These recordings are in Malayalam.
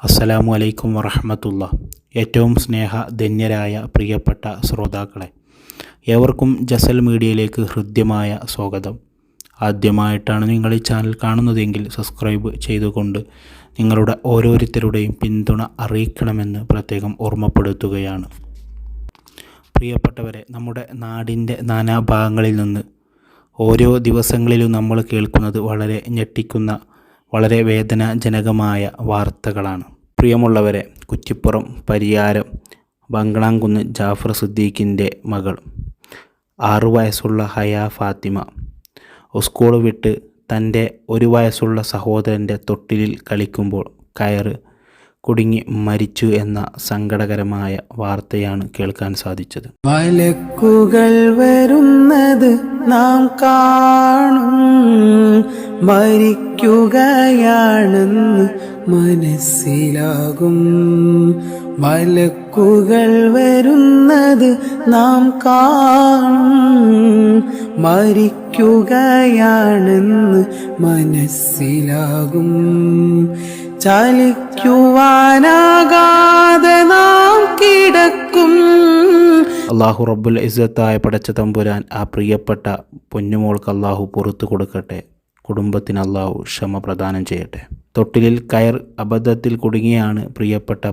അസ്സലാമു അലൈക്കും വറഹ്മത്തുള്ളാ. ഏറ്റവും സ്നേഹധന്യരായ പ്രിയപ്പെട്ട ശ്രോതാക്കളെ, ഏവർക്കും ജസൽ മീഡിയയിലേക്ക് ഹൃദ്യമായ സ്വാഗതം. ആദ്യമായിട്ടാണ് നിങ്ങൾ ഈ ചാനൽ കാണുന്നതെങ്കിൽ സബ്സ്ക്രൈബ് ചെയ്തുകൊണ്ട് നിങ്ങളുടെ ഓരോരുത്തരുടെയും പിന്തുണ അറിയിക്കണമെന്ന് പ്രത്യേകം ഓർമ്മപ്പെടുത്തുകയാണ്. പ്രിയപ്പെട്ടവരെ, നമ്മുടെ നാടിൻ്റെ നാനാഭാഗങ്ങളിൽ നിന്ന് ഓരോ ദിവസങ്ങളിലും നമ്മൾ കേൾക്കുന്നത് വളരെ ഞെട്ടിക്കുന്ന, വളരെ വേദനാജനകമായ വാർത്തകളാണ്. പ്രിയമുള്ളവരെ, കുറ്റിപ്പുറം പരിയാരം ബംഗ്ലാംകുന്ന് ജാഫർ സിദ്ദീഖിൻ്റെ മകൾ 6 വയസ്സുള്ള ഹയാ ഫാത്തിമ സ്കൂൾ വിട്ട് തൻ്റെ 1 വയസ്സുള്ള സഹോദരൻ്റെ തൊട്ടിലിൽ കളിക്കുമ്പോൾ കയറ് കുടുങ്ങി മരിച്ചു എന്ന സങ്കടകരമായ വാർത്തയാണ് കേൾക്കാൻ സാധിച്ചത്. മലക്കുകൾ വരുന്നത് നാം കാണും, മരിക്കുകയാണെന്ന് മനസ്സിലാകും. മലക്കുകൾ വരുന്നത് നാം കാണും, മരിക്കുകയാണെന്ന് മനസ്സിലാകും. ചലിക്കുവാനാകാതെ നാം കിടക്കും. അള്ളാഹു റബ്ബുൽ ഇസ്സത്തായ പടച്ച തമ്പുരാൻ ആ പ്രിയപ്പെട്ട പൊന്നുമോൾക്ക് അള്ളാഹു പുറത്തു കൊടുക്കട്ടെ. കുടുംബത്തിന് അള്ളാഹു ക്ഷമ പ്രദാനം ചെയ്യട്ടെ. തൊട്ടിലിൽ കയർ അബദ്ധത്തിൽ കുടുങ്ങിയാണ് പ്രിയപ്പെട്ട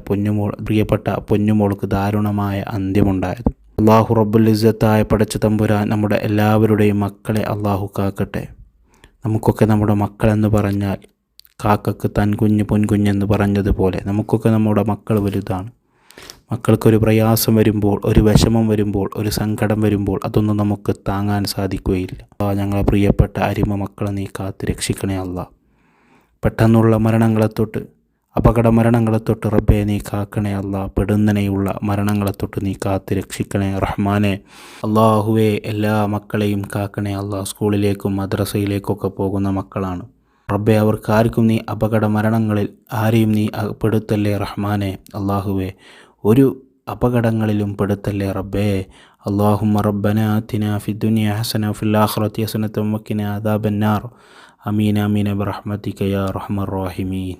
പൊന്നുമോൾക്ക് ദാരുണമായ അന്ത്യമുണ്ടായത്. അള്ളാഹു റബ്ബുൽ ഇസ്സത്തായ പടച്ച തമ്പുരാൻ നമ്മുടെ എല്ലാവരുടെയും മക്കളെ അള്ളാഹു കാക്കട്ടെ. നമുക്കൊക്കെ നമ്മുടെ മക്കളെന്ന് പറഞ്ഞാൽ കാക്കക്ക് തൻ കുഞ്ഞ് പൊൻകുഞ്ഞെന്ന് പറഞ്ഞതുപോലെ നമുക്കൊക്കെ നമ്മുടെ മക്കൾ വലുതാണ്. മക്കൾക്കൊരു പ്രയാസം വരുമ്പോൾ, ഒരു വിഷമം വരുമ്പോൾ, ഒരു സങ്കടം വരുമ്പോൾ അതൊന്നും നമുക്ക് താങ്ങാൻ സാധിക്കുകയില്ല. ഞങ്ങളെ പ്രിയപ്പെട്ട അരിമ മക്കളെ നീ കാത്ത് രക്ഷിക്കണേ അല്ലാ. പെട്ടെന്നുള്ള മരണങ്ങളെ തൊട്ട്, അപകട മരണങ്ങളെ തൊട്ട് റബ്ബേ നീ കാക്കണേ അല്ലാ. പെടുന്നനെയുള്ള മരണങ്ങളെ തൊട്ട് നീ കാത്ത് രക്ഷിക്കണേ റഹ്മാനെ. അള്ളാഹുവേ, എല്ലാ മക്കളെയും കാക്കണേ അല്ലാ. സ്കൂളിലേക്കും മദ്രസയിലേക്കൊക്കെ പോകുന്ന മക്കളാണ് റബ്ബേ, അവർക്കാർക്കും നീ അപകട മരണങ്ങളിൽ ആരെയും നീ പെടുത്തല്ലേ റഹ്മാനെ. അള്ളാഹുവേ, ഒരു അപകടങ്ങളിലും പെടുത്തല്ലേ റബ്ബേ. അല്ലാഹുമ്മ റബ്ബനാ ആതിനാ ഫിദ്ദുനിയ ഹസന വഫിൽ ആഖിറതി ഹസനത വഖിനാ അദാബന്നാർ. ആമീൻ ആമീൻ ബിറഹ്മതിക യാ അർഹമർ റഹീമീൻ.